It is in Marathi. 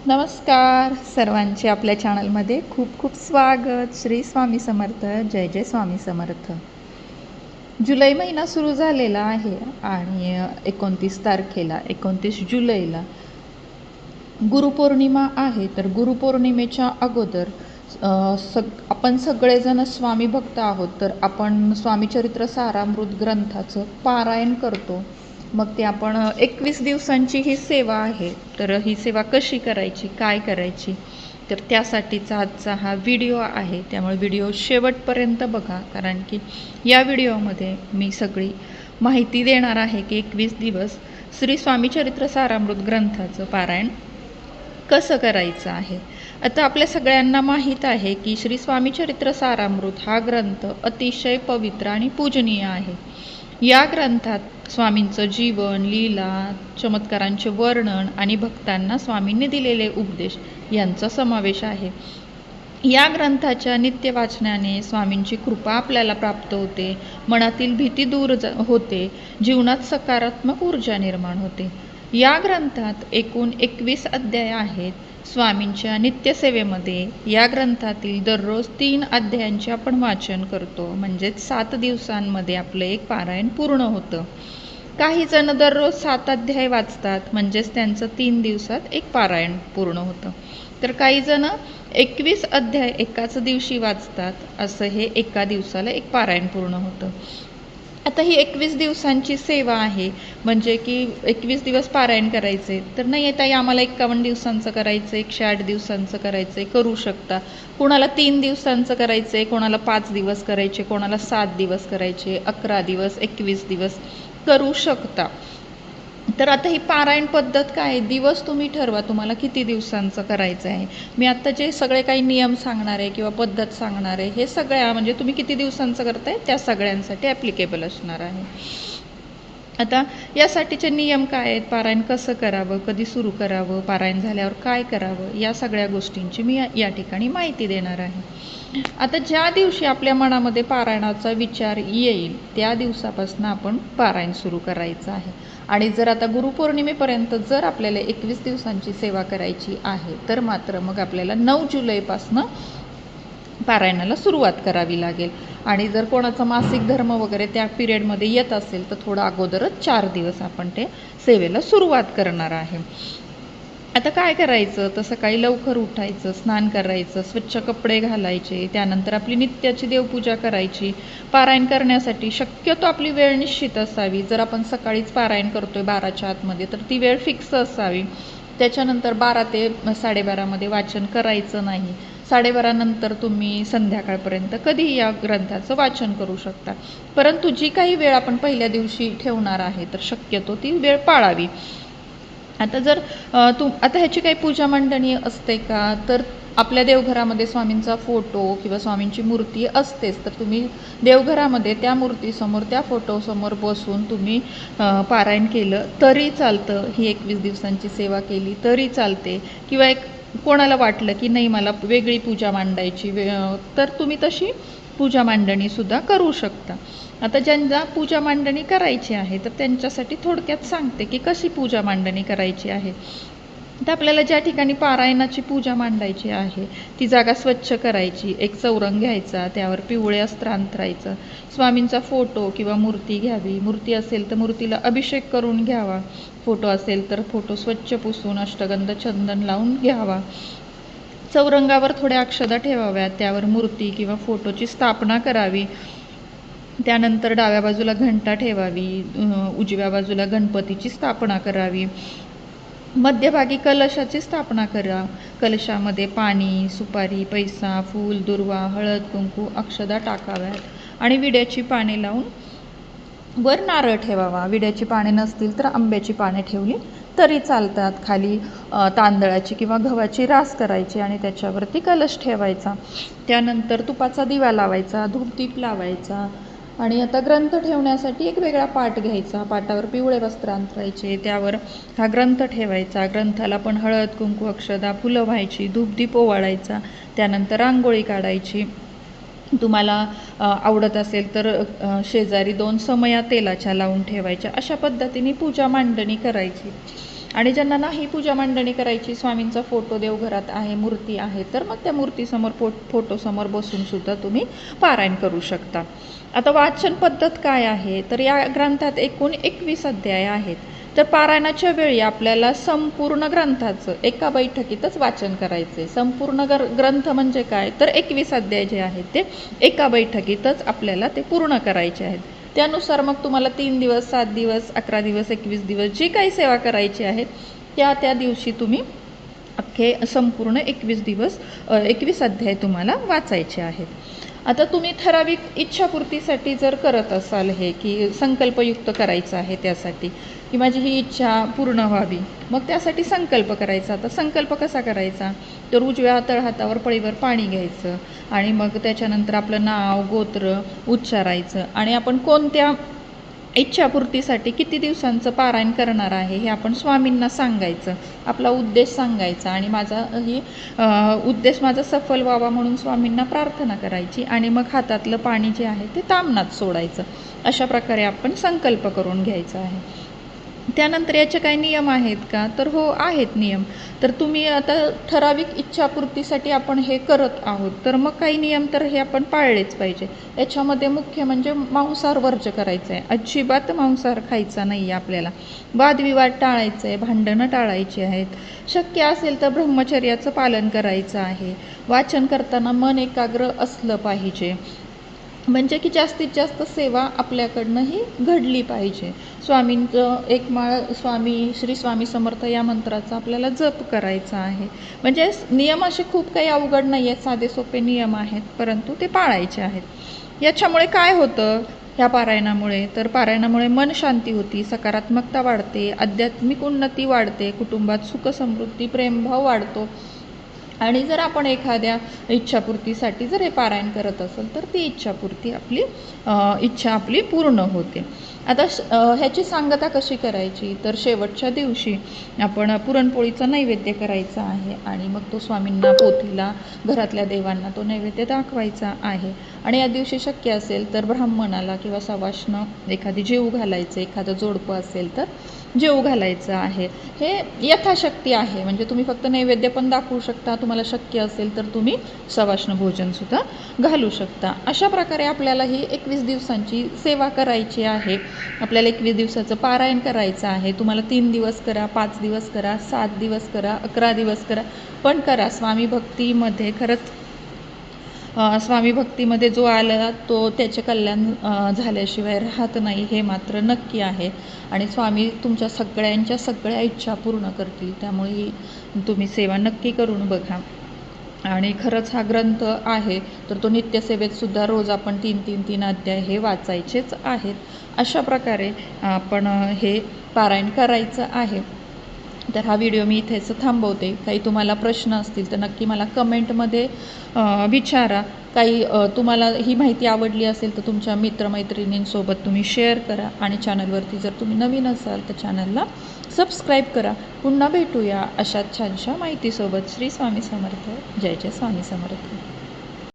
नमस्कार सर्वांचे आपल्या चॅनलमध्ये खूप खूप स्वागत. श्री स्वामी समर्थ. जय जय स्वामी समर्थ. जुलै महिना सुरू झालेला आहे आणि 29 तारखेला 29 जुलैला गुरुपौर्णिमा आहे. तर गुरुपौर्णिमेच्या अगोदर आपण सगळेजण स्वामी भक्त आहोत, तर आपण स्वामीचरित्र सारामृत ग्रंथाचं पारायण करतो. मग ते आपण 21 दिवसांची ही सेवा आहे. तर ही सेवा कशी करायची, काय करायची, तर त्यासाठीचा आजचा हा व्हिडिओ आहे. त्यामुळे व्हिडिओ शेवटपर्यंत बघा, कारण की या व्हिडिओमध्ये मी सगळी माहिती देणार आहे की 21 दिवस श्री स्वामीचरित्र सारामृत ग्रंथाचं पारायण कसं करायचं आहे. आता आपल्या सगळ्यांना माहीत आहे की श्री स्वामीचरित्र सारामृत हा ग्रंथ अतिशय पवित्र आणि पूजनीय आहे. या ग्रंथात स्वामींचं जीवन, लीला, चमत्कारांचे वर्णन आणि भक्तांना स्वामींनी दिलेले उपदेश यांचा समावेश आहे. या ग्रंथाच्या नित्य वाचनाने स्वामींची कृपा आपल्याला प्राप्त होते, मनातील भीती दूर होते, जीवनात सकारात्मक ऊर्जा निर्माण होते. या ग्रंथात एकूण 21 अध्याय आहेत. स्वामींच्या नित्यसेवेमध्ये या ग्रंथातील दररोज 3 अध्यायांचे आपण वाचन करतो, म्हणजेच 7 दिवसांमध्ये आपलं एक पारायण पूर्ण होतं. काही जण दररोज 7 अध्याय वाचतात, म्हणजेच त्यांचं 3 दिवसात एक पारायण पूर्ण होतं. तर काही जण 21 अध्याय एकाच दिवशी वाचतात, असं हे एका दिवसाला एक पारायण पूर्ण होतं. आता ही 21 दिवसांची सेवा आहे, म्हणजे की 21 दिवस पारायण करायचे. तर नाही ताई आम्हाला 51 दिवसांचं करायचं, 108 दिवसांचं करायचं, करू शकता. कोणाला 3 दिवसांचं करायचं आहे, कोणाला 5 दिवस करायचे, कोणाला 7 दिवस करायचे, 11 दिवस, 21 दिवस करू शकता. तर आता ही पारायण पद्धत काय आहे, दिवस तुम्ही ठरवा तुम्हाला किती दिवसांचं करायचं आहे. मी आत्ता जे सगळे काही नियम सांगणार आहे किंवा पद्धत सांगणार आहे, हे सगळ्या म्हणजे तुम्ही किती दिवसांचं करताय त्या सगळ्यांसाठी ॲप्लिकेबल असणार आहे. आता यासाठीचे नियम काय आहेत, पारायण कसं करावं, कधी सुरू करावं, पारायण झाल्यावर काय करावं, या सगळ्या गोष्टींची मी या ठिकाणी माहिती देणार आहे. आता ज्या दिवशी आपल्या मनामध्ये पारायणाचा विचार येईल त्या दिवसापासून आपण पारायण सुरू करायचं आहे. आणि जर आता गुरुपौर्णिमेपर्यंत जर आपल्याला 21 दिवसांची सेवा करायची आहे, तर मात्र मग आपल्याला 9 जुलैपासून पारायणाला सुरुवात करावी लागेल. आणि जर कोणाचा मासिक धर्म वगैरे त्या पिरियडमध्ये येत असेल तर थोडं अगोदरच 4 दिवस आपण ते सेवेला सुरुवात करणार आहे. आता काय करायचं, तर सकाळी लवकर उठायचं, स्नान करायचं, स्वच्छ कपडे घालायचे, त्यानंतर आपली नित्याची देवपूजा करायची. पारायण करण्यासाठी शक्यतो आपली वेळ निश्चित असावी. जर आपण सकाळीच पारायण करतोय 12च्या आतमध्ये, तर ती वेळ फिक्स असावी. त्याच्यानंतर 12 ते 12:30मध्ये वाचन करायचं नाही. 12:30 नंतर तुम्ही संध्याकाळपर्यंत कधीही या ग्रंथाचं वाचन करू शकता. परंतु जी काही वेळ आपण पहिल्या दिवशी ठेवणार आहे, तर शक्यतो ती वेळ पाळावी. आता जर आता ह्याची काही पूजा मांडणी असते का, तर आपल्या देवघरामध्ये स्वामींचा फोटो किंवा स्वामींची मूर्ती असतेच. तर तुम्ही देवघरामध्ये त्या मूर्तीसमोर, त्या फोटोसमोर बसून तुम्ही पारायण केलं तरी चालतं. ही 21 दिवसांची सेवा केली तरी चालते. किंवा एक कोणाला वाटलं की नाही मला वेगळी पूजा मांडायची, तर तुम्ही तशी पूजा मांडणीसुद्धा करू शकता. आता ज्यांना पूजा मांडणी करायची आहे, तर त्यांच्यासाठी थोडक्यात सांगते की कशी पूजा मांडणी करायची आहे. तर आपल्याला ज्या ठिकाणी पारायणाची पूजा मांडायची आहे ती जागा स्वच्छ करायची. एक चौरंग घ्यायचा, त्यावर पिवळे वस्त्र अंथरायचं, स्वामींचा फोटो किंवा मूर्ती घ्यावी. मूर्ती असेल तर मूर्तीला अभिषेक करून घ्यावा, फोटो असेल तर फोटो स्वच्छ पुसून अष्टगंध चंदन लावून घ्यावा. चौरंगावर थोड्या अक्षता ठेवाव्यात, त्यावर मूर्ती किंवा फोटोची स्थापना करावी. त्यानंतर डाव्या बाजूला घंटा ठेवावी, उजव्या बाजूला गणपतीची स्थापना करावी, मध्यभागी कलशाची स्थापना करा. कलशामध्ये पाणी, सुपारी, पैसा, फूल, दुर्वा, हळद, कुंकू, अक्षदा टाकाव्यात आणि विड्याची पाने लावून वर नारळ ठेवावा. विड्याची पाने नसतील तर आंब्याची पाने ठेवली तरी चालतात. खाली तांदळाची किंवा गव्हाची रास करायची आणि त्याच्यावरती कलश ठेवायचा. त्यानंतर तुपाचा दिवा लावायचा, धूपदीप लावायचा. आणि आता ग्रंथ ठेवण्यासाठी एक वेगळा पाट घ्यायचा, पाटावर पिवळे वस्त्र अंथरायचे, त्यावर हा ग्रंथ ठेवायचा. ग्रंथाला पण हळद, कुंकू, अक्षदा, फुलं व्हायची, धूपदीप ओवाळायचा. त्यानंतर रांगोळी काढायची. तुम्हाला आवडत असेल तर शेजारी 2 समया तेलाच्या लावून ठेवायच्या. अशा पद्धतीने पूजा मांडणी करायची. आणि ज्यांना नाही पूजा मांडणी करायची, स्वामींचा फोटो देवघरात आहे, मूर्ती आहे, तर मग त्या मूर्तीसमोर फोटोसमोर बसून सुद्धा तुम्ही पारायण करू शकता. आता वाचन पद्धत काय आहे, तर या ग्रंथात एकूण 21 अध्याय आहेत. तर पारायणाच्या वेळी आपल्याला संपूर्ण ग्रंथाचं एका बैठकीतच वाचन करायचं आहे. संपूर्ण ग्रंथ म्हणजे काय, तर 21 अध्याय जे आहेत ते एका बैठकीतच आपल्याला ते पूर्ण करायचे आहेत. त्यानुसार मग तुम्हाला 3 दिवस, 7 दिवस, 11 दिवस, 21 दिवस जी काही सेवा करायची आहे त्या दिवशी तुम्ही अख्खे संपूर्ण 21 अध्याय तुम्हाला वाचायचे आहेत. आता तुम्ही ठराविक इच्छापूर्तीसाठी जर करत असाल हे, की संकल्पयुक्त करायचं आहे त्यासाठी, की माझी ही इच्छा पूर्ण व्हावी, मग त्यासाठी संकल्प करायचा. आता संकल्प कसा करायचा, तर उजव्या तळहातावर पळीवर पाणी घ्यायचं आणि मग त्याच्यानंतर आपलं नाव गोत्र उच्चारायचं आणि आपण कोणत्या इच्छापूर्तीसाठी किती दिवसांचं पारायण करणार आहे हे आपण स्वामींना सांगायचं, आपला उद्देश सांगायचा आणि उद्देश माझा सफल व्हावा म्हणून स्वामींना प्रार्थना करायची आणि मग हातातलं पाणी जे आहे ते तामनात सोडायचं. अशा प्रकारे आपण संकल्प करून घ्यायचा आहे. त्यानंतर याचे काही नियम आहेत का, तर हो आहेत नियम. तर तुम्ही आता ठराविक इच्छापूर्तीसाठी आपण हे करत आहोत, तर मग काही नियम तर हे आपण पाळलेच पाहिजे. याच्यामध्ये मुख्य म्हणजे मांसाहार वर्ज्य करायचं आहे, अजिबात मांसाहार खायचा नाही आहे आपल्याला. वादविवाद टाळायचं आहे, भांडणं टाळायची आहेत. शक्य असेल तर ब्रह्मचर्याचं पालन करायचं आहे. वाचन करताना मन एकाग्र असलं पाहिजे, म्हणजे की जास्तीत जास्त सेवा आपल्याकडनं ही घडली पाहिजे. स्वामींचं एक माळ श्री स्वामी समर्थ या मंत्राचा आपल्याला जप करायचा आहे. म्हणजे नियम असे खूप काही अवघड नाही आहेत, साधे सोपे नियम आहेत, परंतु ते पाळायचे आहेत. याच्यामुळे काय होतं ह्या पारायणामुळे, तर पारायणामुळे मन शांती होती, सकारात्मकता वाढते, आध्यात्मिक उन्नती वाढते, कुटुंबात सुख समृद्धी प्रेमभाव वाढतो आणि जर आपण एखाद्या इच्छापूर्तीसाठी जर हे पारायण करत असेल तर ती इच्छा आपली पूर्ण होते. आता ह्याची सांगता कशी करायची, तर शेवटच्या दिवशी आपण पुरणपोळीचा नैवेद्य करायचा आहे आणि मग तो स्वामींना, पोथीला, घरातल्या देवांना तो नैवेद्य दाखवायचा आहे. आणि या दिवशी शक्य असेल तर ब्राह्मणाला किंवा सवाष्ण एखादी जेवू घालायचं, एखादं जोडपं असेल तर जेवू घालायचं आहे. हे यथाशक्ती आहे, म्हणजे तुम्ही फक्त नैवेद्य पण दाखवू शकता, तुम्हाला शक्य असेल तर तुम्ही सवाष्ण भोजनसुद्धा घालू शकता. अशा प्रकारे आपल्याला ही 21 दिवसांची सेवा करायची आहे. आपल्याला 21 दिवसाचं पारायण करायचं आहे. तुम्हाला 3 दिवस करा, 5 दिवस करा, 7 दिवस करा, 11 दिवस करा, पण करा. स्वामी भक्तीमध्ये जो आला तो त्याचे कल्याण झाल्याशिवाय राहत नाही, हे मात्र नक्की आहे. आणि स्वामी तुमच्या सगळ्या इच्छा पूर्ण करतील. त्यामुळे तुम्ही सेवा नक्की करून बघा. आणि खरंच हा ग्रंथ आहे तर तो नित्यसेवेतसुद्धा रोज आपण 3 अध्याय हे वाचायचेच आहेत. अशा प्रकारे आपण हे पारायण करायचं आहे. तर हा व्हिडिओ मी इथेच थांबवते. काही तुम्हाला प्रश्न असतील तर नक्की मला कमेंटमध्ये विचारा. काही तुम्हाला ही माहिती आवडली असेल तर तुमच्या मित्रमैत्रिणींसोबत तुम्ही शेअर करा आणि चॅनलवरती जर तुम्ही नवीन असाल तर चॅनलला सबस्क्राईब करा. पुन्हा भेटूया अशाच छानशा माहितीसोबत. श्री स्वामी समर्थ. जय जय स्वामी समर्थ.